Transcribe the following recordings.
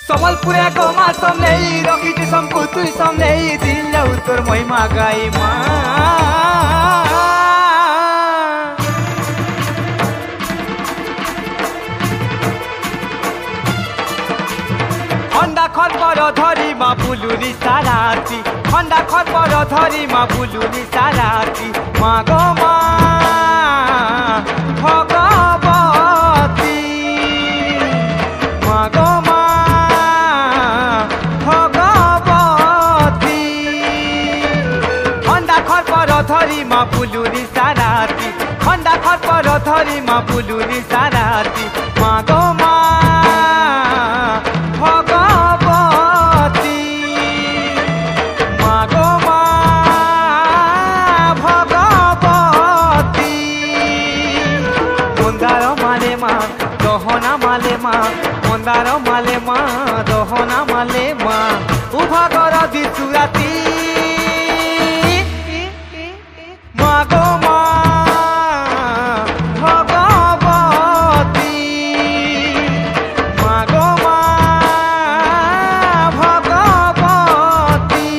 সম্বলপুরে গমা সামনেই রখিছি শঙ্কু তুই সামনেই দিল তোর মহিমা গাই মা খন্ডা খরপর ধরি মা বুলুনি সারাতি খন্ডা খরপর ধরি মা বুলুনি সারাতি মা গো মা ভগবতী মা গো মা ভগবতী খন্ডা খরপর ধরি মা বুলুনি সারাতি খন্ডা খরপর ধরি মা বুলুনি সারাতি মা গো মা ভগবতী মা গো মা ভগবতী মন্দার মালে মা দহনা মালে মা মন্দার মালে মা দহনা মালে মা উভাগর দিশু রাতি মা গো মা ভগবতী মা গো মা ভগবতী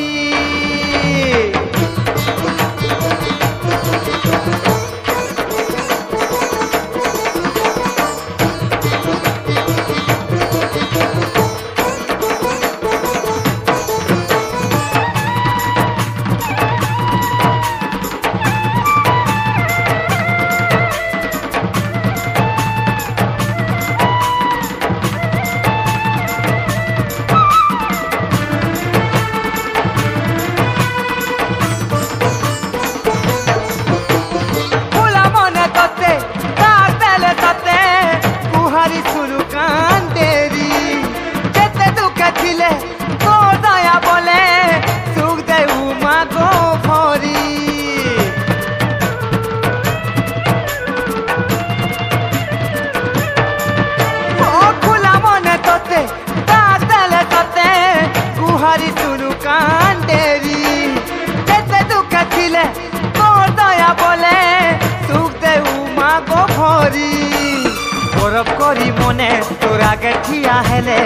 गौरव करी मने तोर आगे ठिया हेले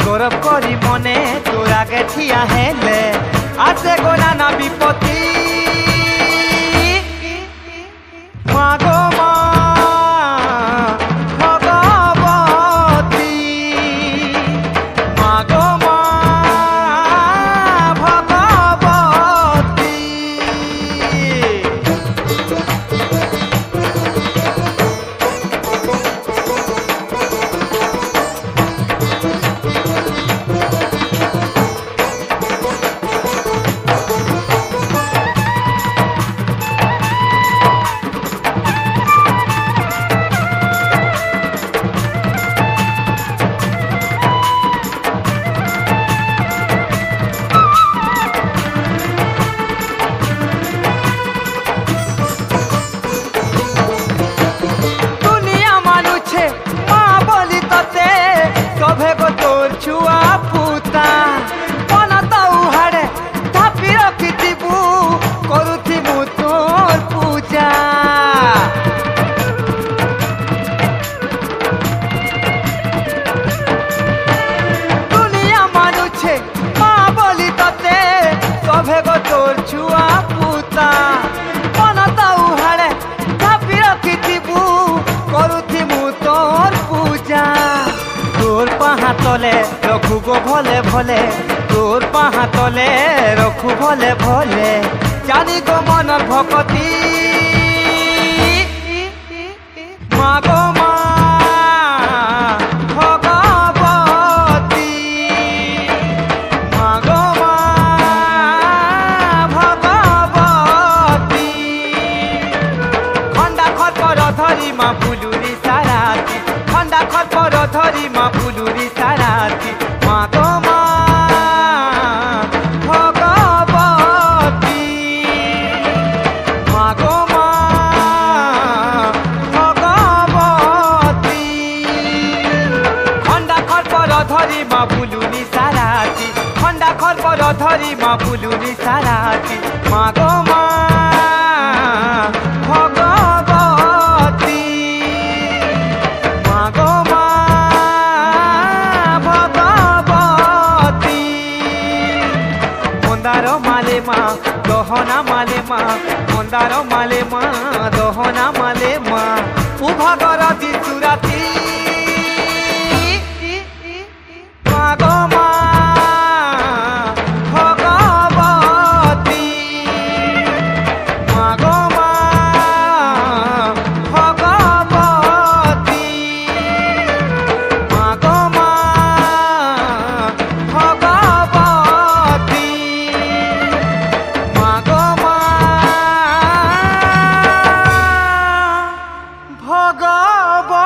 गौरव करी मने तोर आगे ठिया हेले आसे गोना ना विपत्ति मा गो मा भगवती मा गो मा भगवती तले रखु गो भले भले तोर पाहा तले रखु भले भले जानी गो मन भगती मा गो मा भगवती मा गो मा भगवती खंडा खरपर धरी मा बुलुनी साराती खंडा खरपर धरी मा बुलुनी साराती मा गो मा भगवती मा गो मा भगवती खंडा खरपर धरी मा बुलुनी साराती खंडा खरपर धरी मा बुलुनी साराती मा गो मा भगवती मा गो मा भगवती। দহনা মালে মা মন্দার মালে মা দহনা মালে মা উভাগর যিশু রাতি মাগ মা ভগবতী মাগ মা ভগবতী মাগ মা ভগবতী মাগ মা ভগবতী।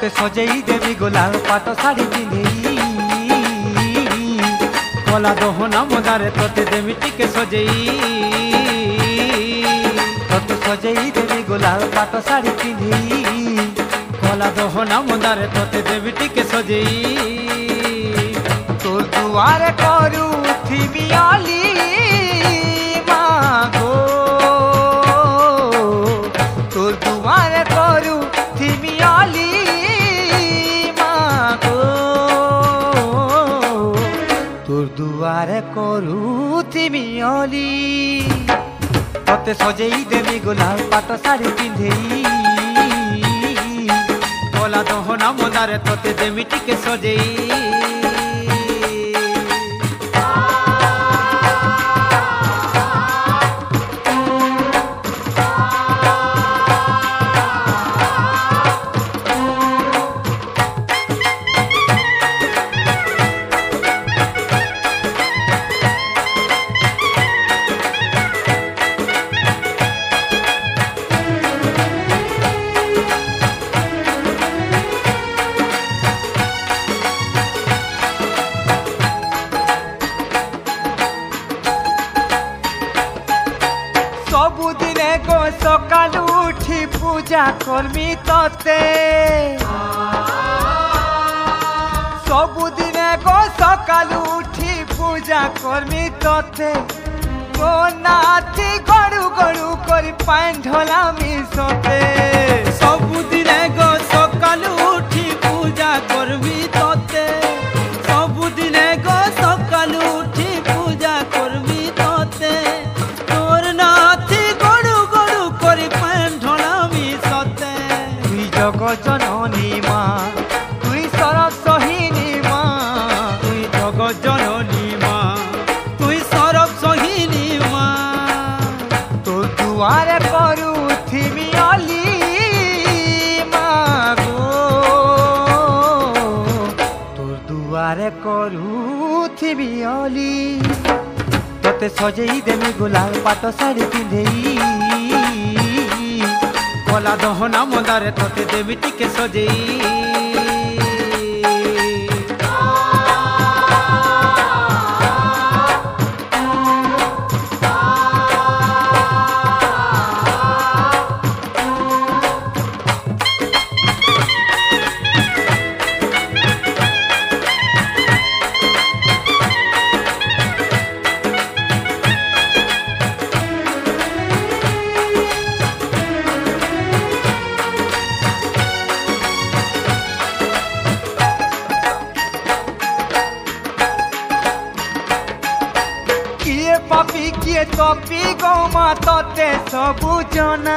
तोते सजेई देवी गोलाल पाट शाड़ी पिंधेई कला दहना मदारे तोते देवी टिके सजेई तोते सजेई देवी गोलाल पाट शाड़ी पिंधेई कला दहना मदारे तोते देवी टिके सजेई तोर दुआरे करू थिमियाली मागो तोर दुआरे करू थिमियाली मागो तोर दुआरे करू थिमियाली तोते सजेई देवी गोलाल पाट शाड़ी पिंधेई कला दहना मदारे तोते देवी टिके सजेई सबुदिने गो सकालू उठी पूजा करमी तोते सबुदिने गो सकालू उठी पूजा करमी तोते तो नाथी गड़ू गड़ू कर पान ढोलामी सोते सबुदिने गो सकालू उठी पूजा करमी तोते सबुदिने गो सकालू उठी पूजा करमी तोते जग जननी माँ तुई सरब सहिनी माँ तुई जग जननी माँ तुई सरब सहिनी माँ तो दुआरे करू थिमियाली मागो तोर दुआरे करू थिमियाली तोते सजेई देमी गोलाल पाट शाड़ी पिंधेई कला दहना मदारे तोते देवी टिके सजेई पापी किए तपी गौमा तोते सबु जना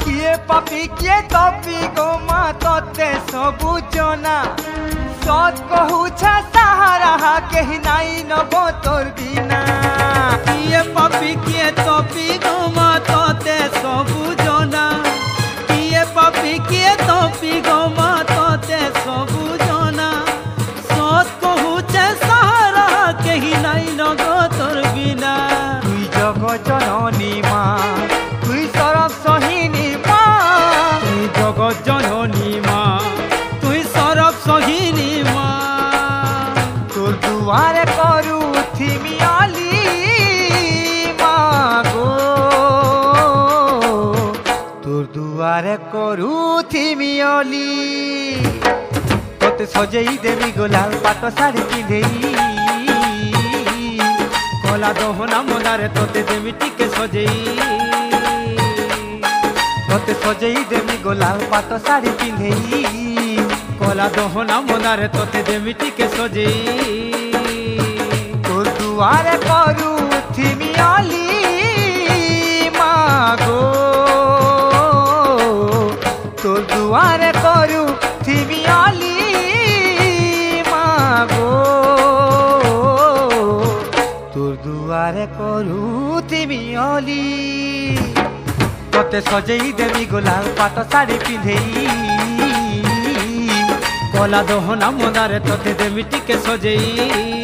किए पापी किए तपी गौमा तोते सबु जना सत कहू सहारा कहीं नाई नबो तोर बिना किए पापी किए तपी गौमा तोते सबु जना किए पापी किए तपी गौमा तोते सबु जना सत कहू कहीं नाई नगो तोर बिना तुई जग जननी माँ तुई सरब सहिनी माँ तुई जग जननी माँ तुई सरब सहिनी माँ तोर दुआरे करू थिमियाली मागो तोर दुआरे करू थिमियाली तोते सजेई देवी गोलाल पाट शाड़ी पिंधेई कला दहना मदारे तोते देवी टिके सजेई तोते सजेई देवी गोलाल पाट शाड़ी पिंधेई कला दहना मदारे तोते देवी टिके सजेई तोर दुआरे करू थिमियाली मागो तोर दुआरे करू थिमियाली मागो तोर दुआरे करू थिमियाली तोते सजेई देवी गोलाल पाट शाड़ी पिंधेई कला दहना मदारे तोते देवी टिके सजेई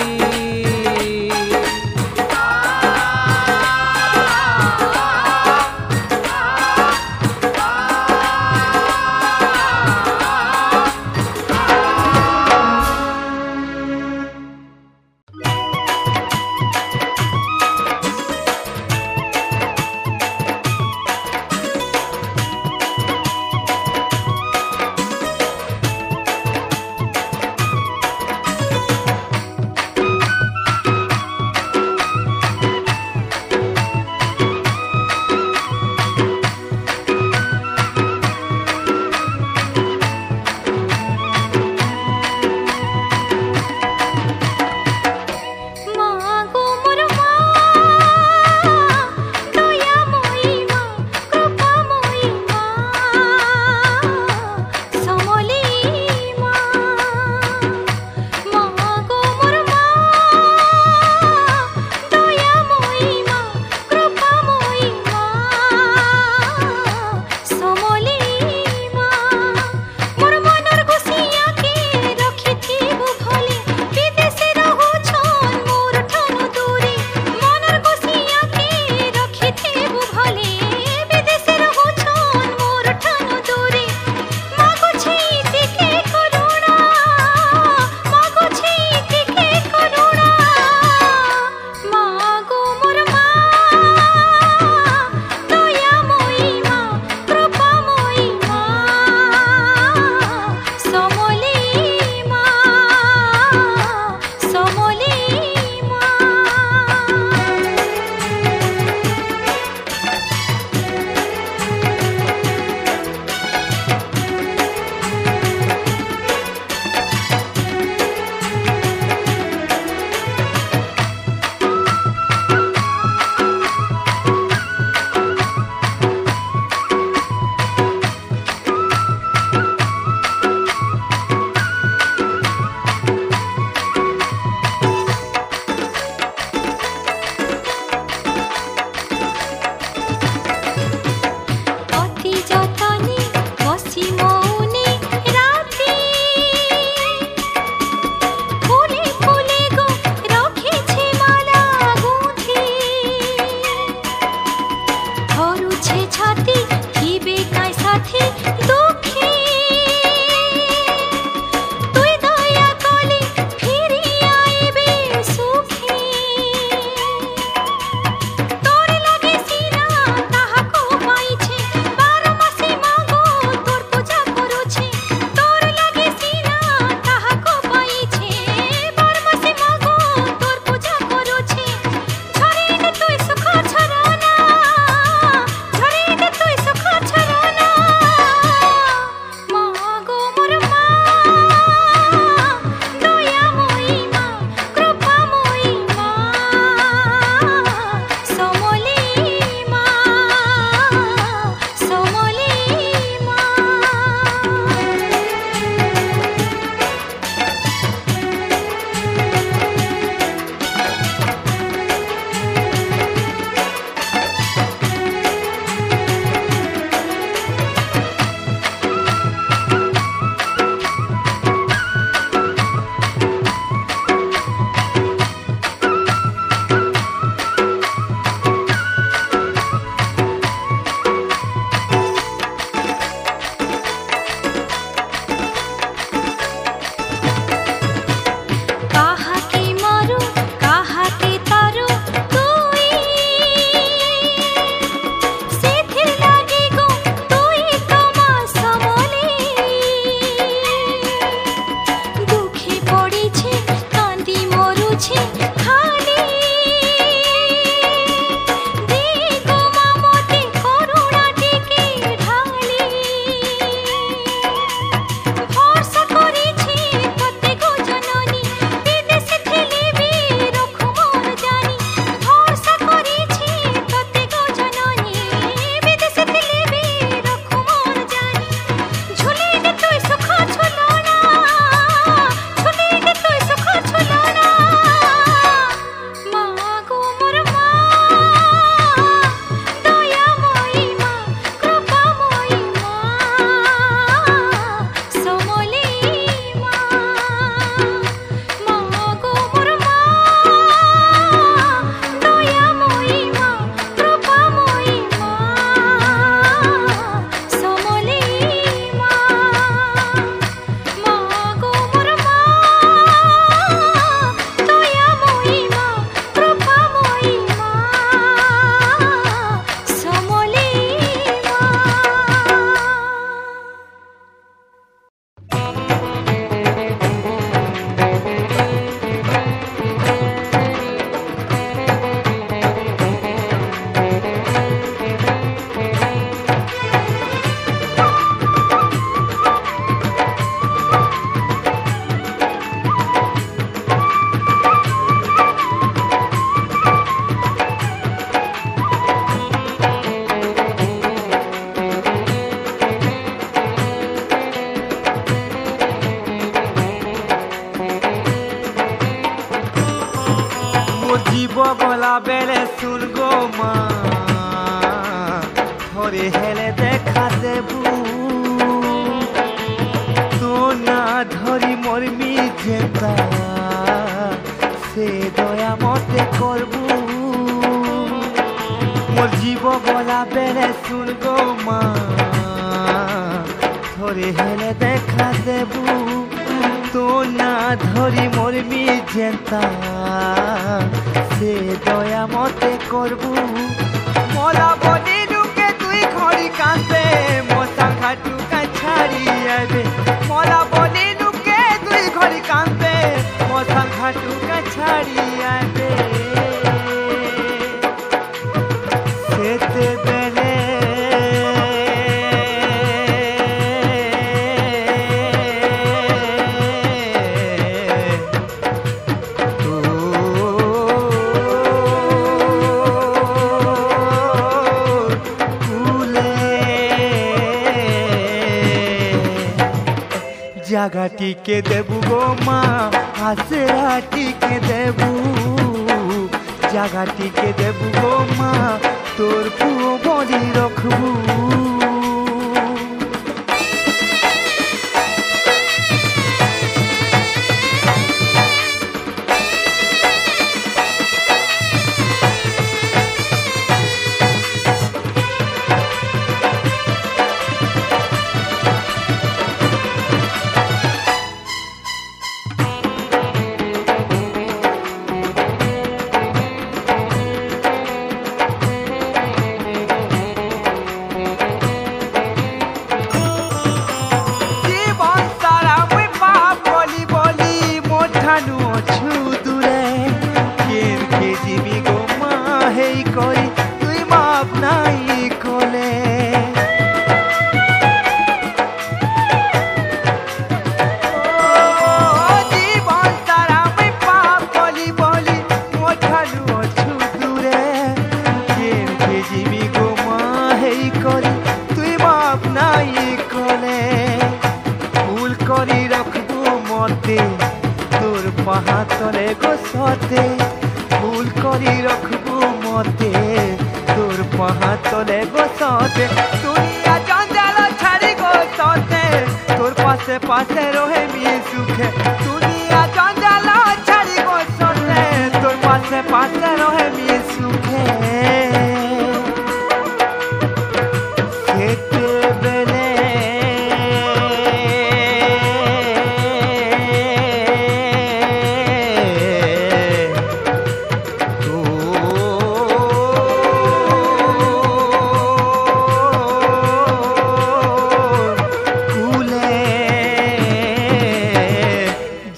শুন গো মা ধরে হেলে দেখা দেবু তো না ধরি মরমি যেতা সে দয়া মতে করবু মোর জীব গলা বেড়ে শুন গো মা ধরে হেলে দেখা দেবু তো না ধরি মরমি যেতা সে দয়া মতে করবু মরা বলি লুকে তুই ঘড়ি কাঁদে মশা ঘাটুকা ছাড়ি আবে মরা বলি লুকে তুই ঘড়ি কাঁদে মশা ঘাটুকা ছাড়ি আবে সেতে বেলে জাগাটিকে দেবু গো মা হাসরাটিকে দেবু জাগাটিকে দেবু গো মা তোর পুয়ো বলি রাখবু তোর পাহাতলে গোসতে ভুল করি রাখবু মতে তোর পাহাতলে গোসতে দুনিয়া জঞ্জাল ছাড়ি গোসতে তোর পাশে পাশে রহে মিয়ে সুখে দুনিয়া জঞ্জাল ছাড়ি গোসতে তোর পাশে পাশে রহে মিয়ে সুখে সেতে বেলে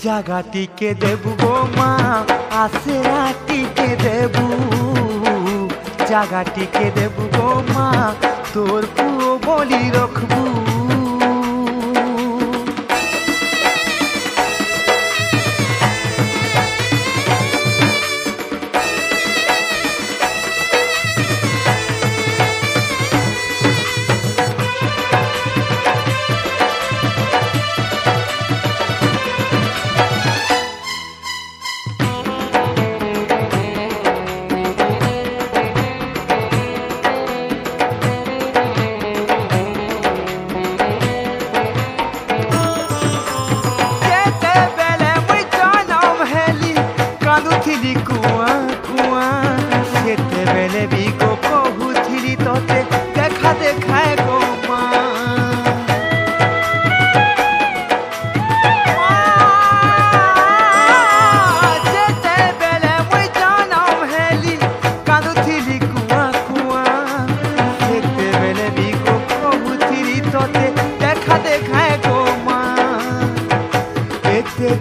জাগাটিকে দেবু গো মা আশরাটিকে দেবু জাগাটিকে দেবু গো মা তোর পুয়ো বলি রাখবু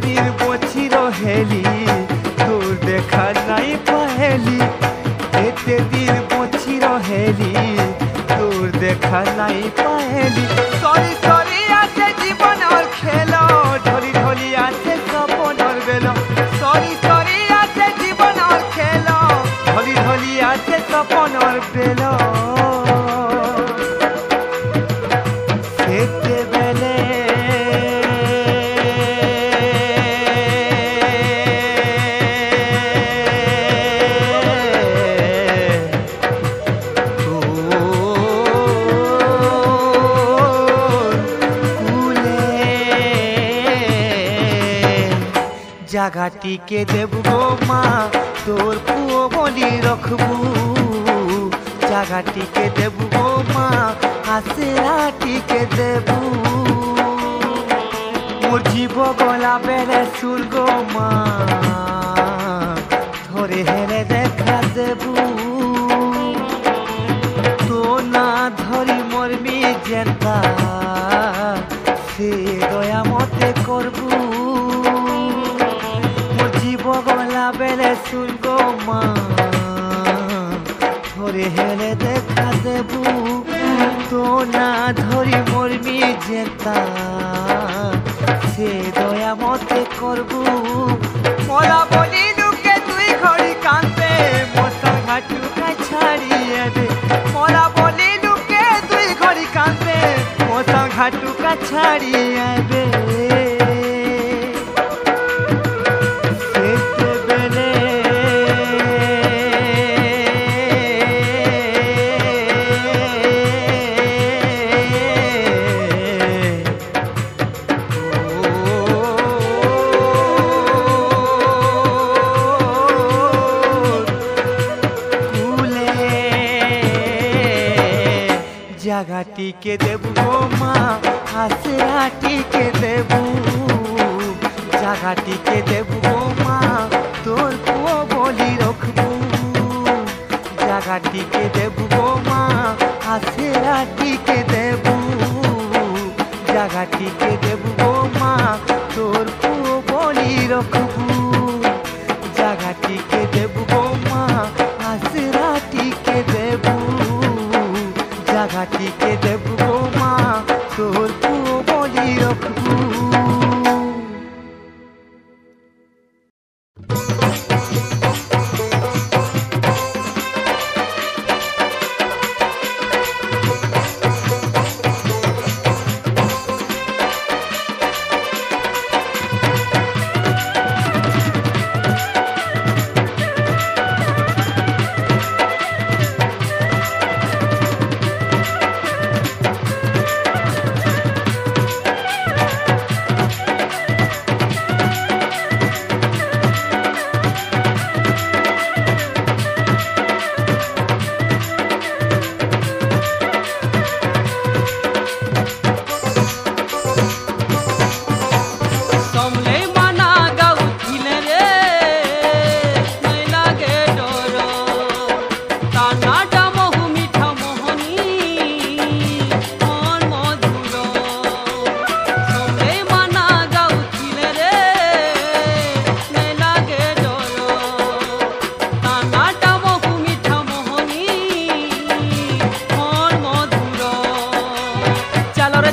দিন বছি রহেলি তোর দেখা নাই পাহেলি এতে দিন বছি রহেলি তোর দেখা নাই পাহেলি সরি সরি আছে জীবনের খেলো ঢলি ঢলি আছে স্বপ্নের বেলো সরি সরি আছে জীবনের খেলো ঢলি ঢলি আছে স্বপ্নের বেলো সেতে বেলে জাগাটিকে দেব গো মা তোর পুয়ো বলি রাখবু জাগাটিকে দেব গো মা আশীরাটিকে দেব মোর জীব গলা বেড়ে সুর গো মা ধরে হেরে দেখা দেবু তো না ধরি মরমি জেতা সে দয়া মতে করবু মোর জীব গলা বেড়ে সুর গো মা ধরে হেরে দেখা দেবু তো না ধরি মরমি জেতা সে দয়া মতে করবু মোরা বলি লুকে তুই ঘড়ি কাঁদবে মোটা ঘাটুকা ছাড়িয়ে দে মোরা বলি লুকে তুই ঘড়ি কাঁদবে মোটা ঘাটুকা ছাড়িয়ে দে জাগাটিকে দেব গো মা আশীরাটিকে দেব জাগাটিকে দেব গো মা তোর পুয়ো বলি রাখবু জাগাটিকে দেব গো মা আশীরাটিকে দেব জাগাটিকে দেব গো মা তোর পুয়ো বলি রাখবু জাগাটিকে দেব গো মা আশীরাটিকে দেব জাগাটিকে দেব গো মা তোর পুয়ো বলি রাখবু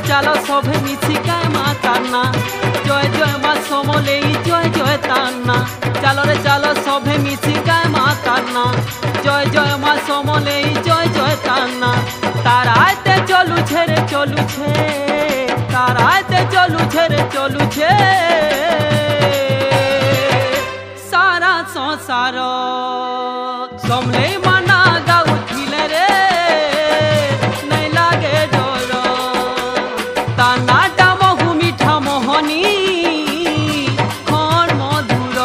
चलो सभे मिशिकाय मा तान्ना जय जय मा समलेई जय जय तान्ना चलो रे चलो सभे मिशिकाय मा तान्ना जय जय मा समलेई जय जय तान्ना ताराते चलू छे रे चलू छे ताराते चलू छे रे चलू छे सारा संसार समलेई माना गाउ थिले रे नहीं लागे डर तानाटा महु मिठा मोहनी खन मधुर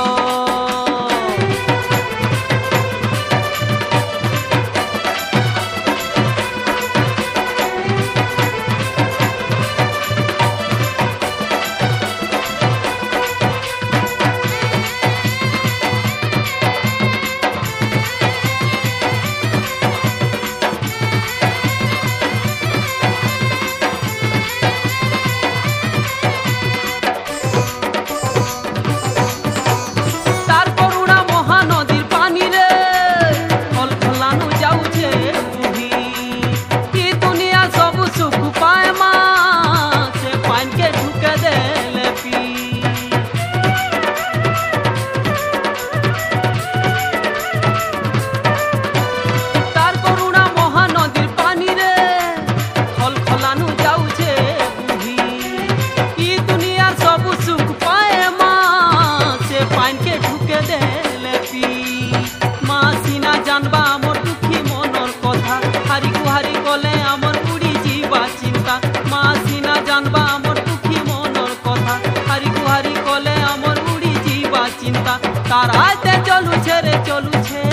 তারাইতে চলুছে রে চলুছে,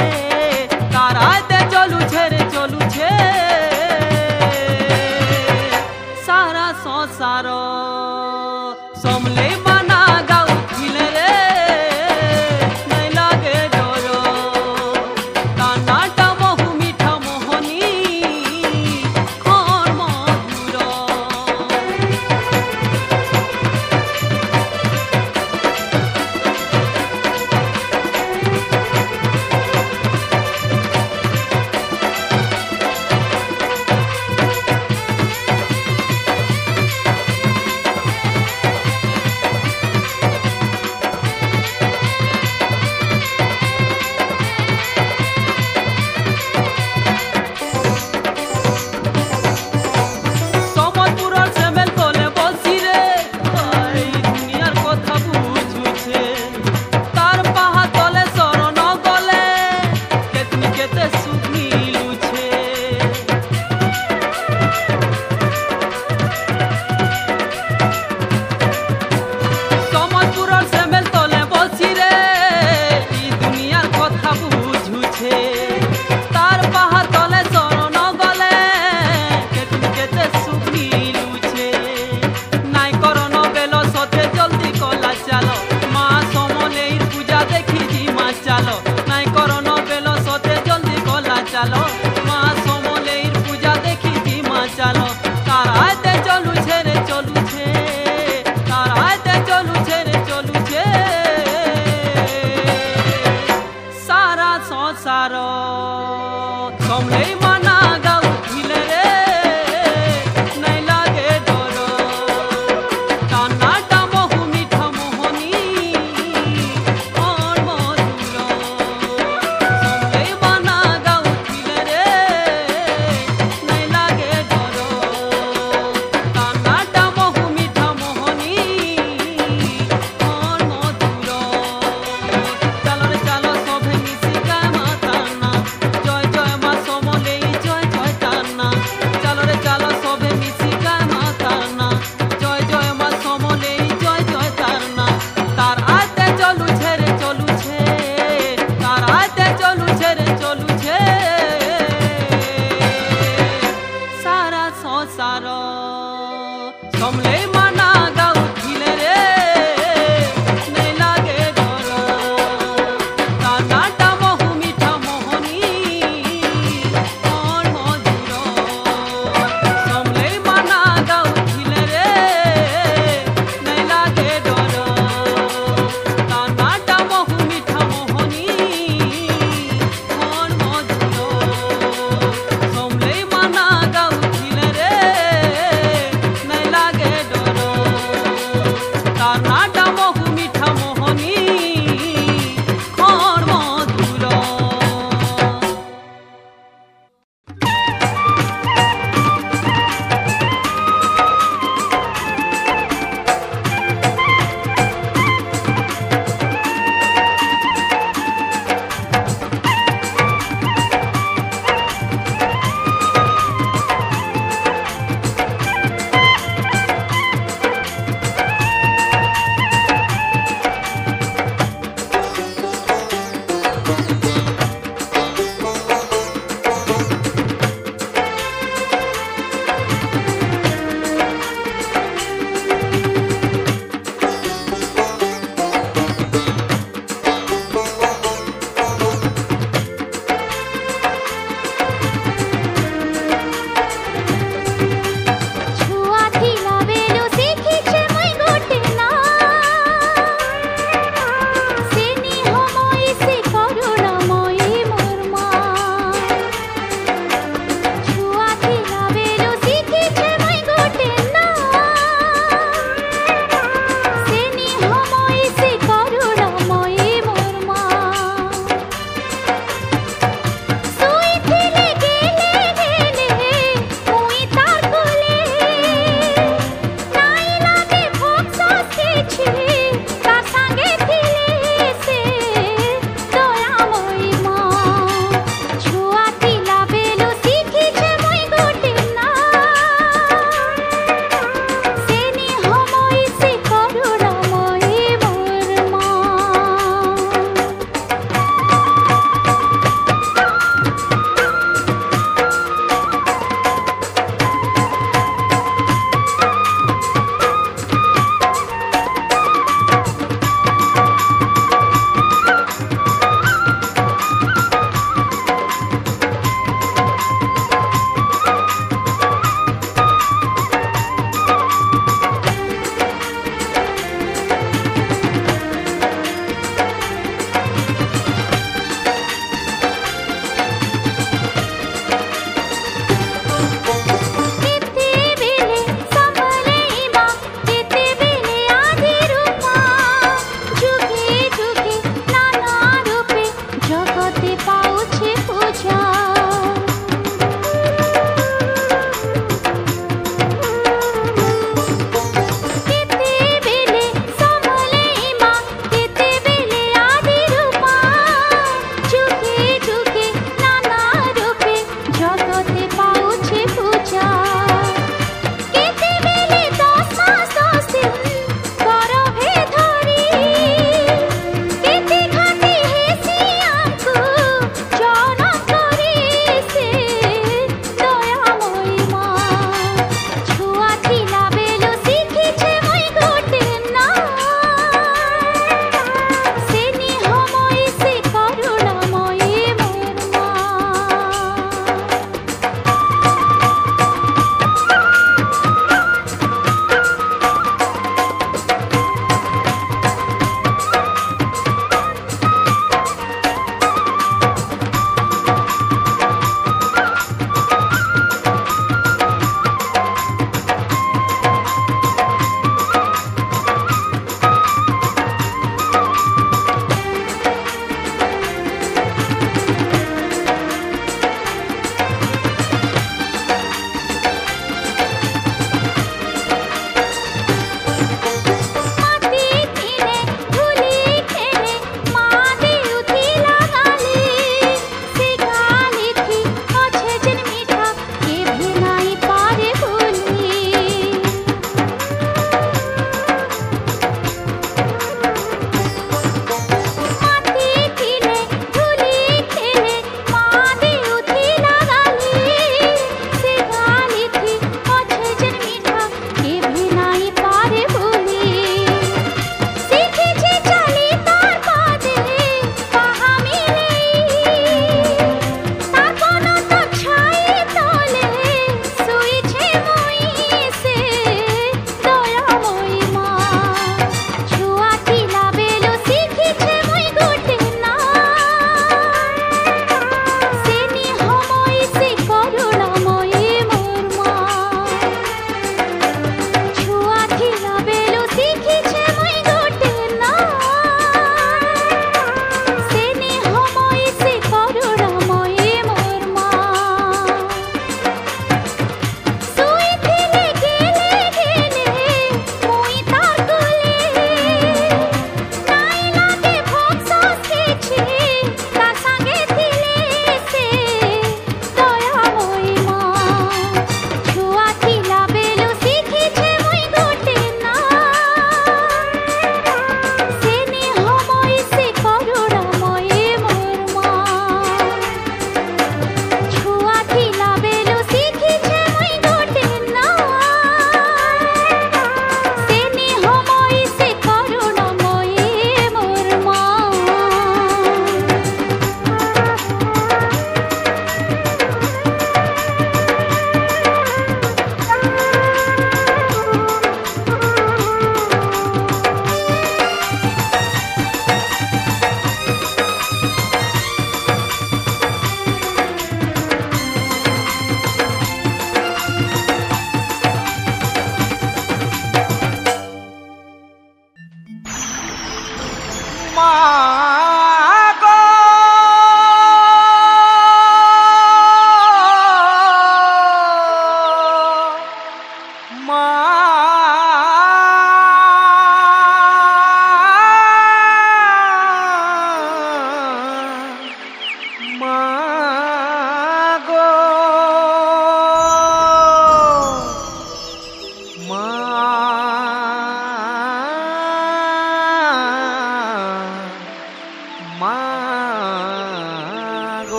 তারাইতে চলুছে রে চলুছে সারা সংসার সমলে মানা গাউছিলে রে নাই লাগে ডর কান্নাটা বহু মিঠা মোহনী ক্ষণ মধুর। চালো মা সমলের পূজা দেখি মা চালো তারাইতে চলুছে রে চলুছে, তারাইতে চলুছে রে চলুছে সারা সংসার সমলেই মানা গাউছিলে রে নাই লাগে ডর কান্নাটা বহু মিঠা মোহনী ক্ষণ মধুর। সমলেই মানা গাউছিলে রে নাই লাগে ডর কান্নাটা বহু মিঠা মোহনী ক্ষণ মধুর। চালো রে চালো সবে মিশিকা মাতানা জয় জয় মা সমলেই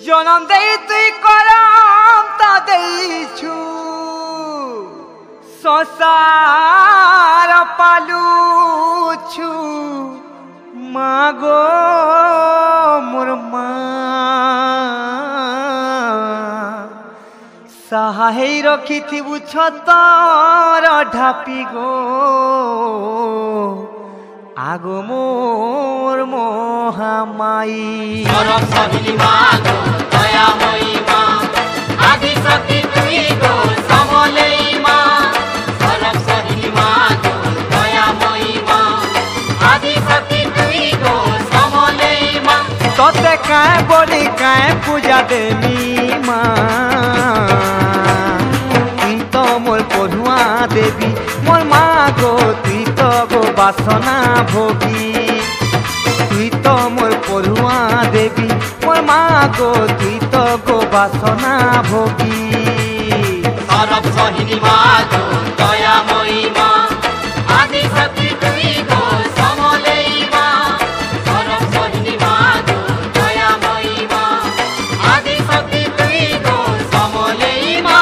জনম দেই তুই করম তা দেইছু সংসার পালুছু মাগো মোর মা সাহাই রখিথিবু ছতর ঢাপি গো আগো মোর মহামাই সরস্বতী মা গো দয়াময়ী মা আদি শক্তি তুই গো সমলেই মা সরস্বতী মা গো দয়াময়ী মা আদি শক্তি তুই গো সমলেই মা তোতে কায় বলি কায় পূজা দেমি মা তুই তো মোর পড়ুয়া দেবী মোর মা গো তুই তো গো বাসনা ভোগী তুই তো মোর পড়ুয়া দেবী মোর মা গো তুই তো গো বাসনা ভোগী সরস্বতী মা গো দয়াময়ী মা আদি শক্তি তুই গো সমলেই মা সরস্বতী মা গো দয়াময়ী মা আদি শক্তি তুই গো সমলেই মা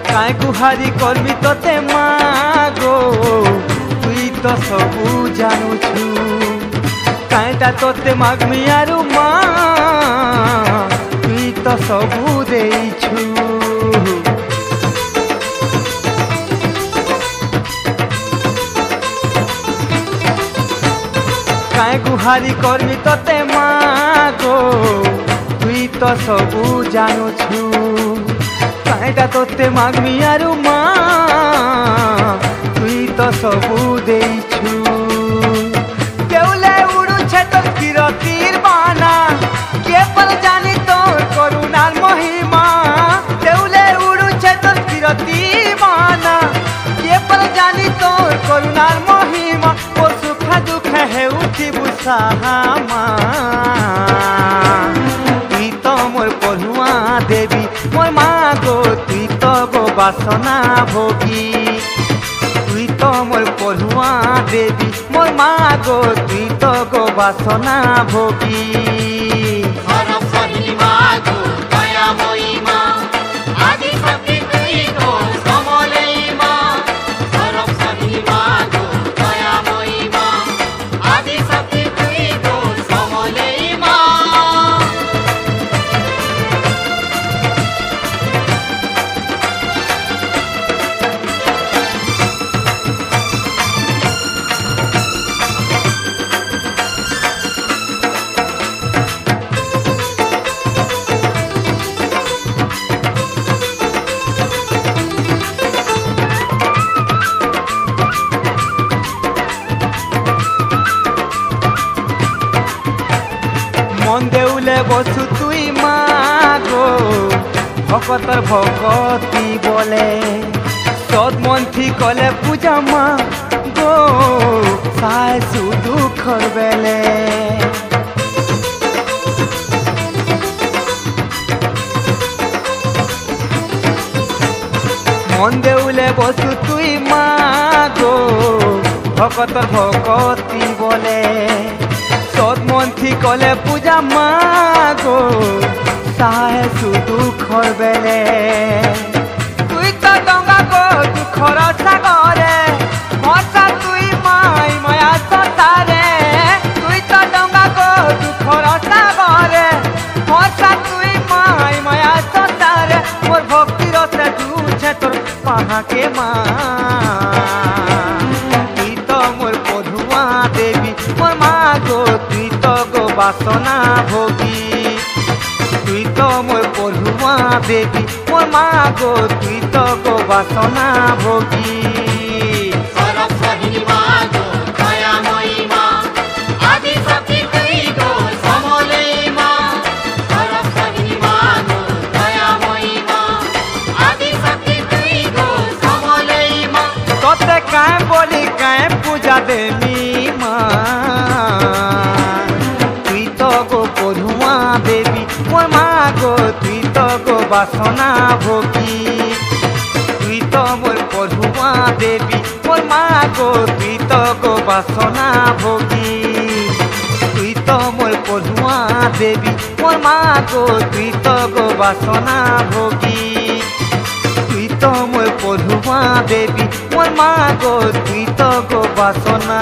কায় গুহারি করবি তোতে মা গো তুই তো সবু জানুছু কায়টা তোতে মাগমি আরু মা তুই তো সবু দেইছু কায় গুহারি করবি তোতে মা গো তুই তো সবু জানুছু কাইটা তোতে মাগমি আরু মা তুই তো সবু দেইছু কেউলে উড়ুছে তোর কিরতির বানা কে পর জানি তোর করুণার মহিমা কেউলে উড়ুছে তোর কিরতির বানা কে পর জানি তোর করুণার মহিমা ও সুখ দুঃখ হেউছি বুসাহা মা তুই তো মোর পড়ুয়া দেবী মোর মা গো তুই তো গো বাসনা ভোগী তুই তো মোর পড়ুয়া দেবী মোর মা গো তুই তো গো বাসনা ভোগী সরস্বতী মা গো দয়াময়ী মা আদি শক্তি তুই গো সমলেই মা সরস্বতী মা গো দয়াময়ী মা আদি শক্তি তুই গো সমলেই মা মন দেউলে বসু তুই মা গো ভকতর ভকতি বলে সদমন্থি কলে পূজা মা গো সায় সুদুখর বেলে মন দেউলে বসু তুই মা গো ভকতর ভকতি বলে সদমন্থি কলে পূজা মা গো সাহে সুদুখর বেলে তুই তো ডঙ্গা গো দুঃখর সাগরে ভরসা তুই মাই মায়া সতারে তুই তো ডঙ্গা গো দুঃখর সাগরে ভরসা তুই মাই মায়া সতারে মোর ভক্তি রসে ডুবছে তোর পাহাকে মা তুই তো মোর পড়ুয়া দেবী মোর মা গো তুই তো গো বাসনা ভোগী তুই তো মোর পড়ুয়া দেবী মোর মা গো তুই তো গো বাসনা ভোগী সরস্বতী মা গো দয়াময়ী মা আদি শক্তি তুই গো সমলেই মা সরস্বতী মা গো প্রেমী মা তুই তো গো পড়ুয়া দেবী মোর মা গো তুই তো গো বাসনা ভোগী তুই তো মোর পড়ুয়া দেবী মোর মা গো তুই তো গো বাসনা ভোগী তুই তো মোর পড়ুয়া দেবী মোর মা গো তুই তো গো বাসনা ভোগী তুই তো মোর পড়ুয়া দেবী মোর মা গো তুই তো গো বাসনা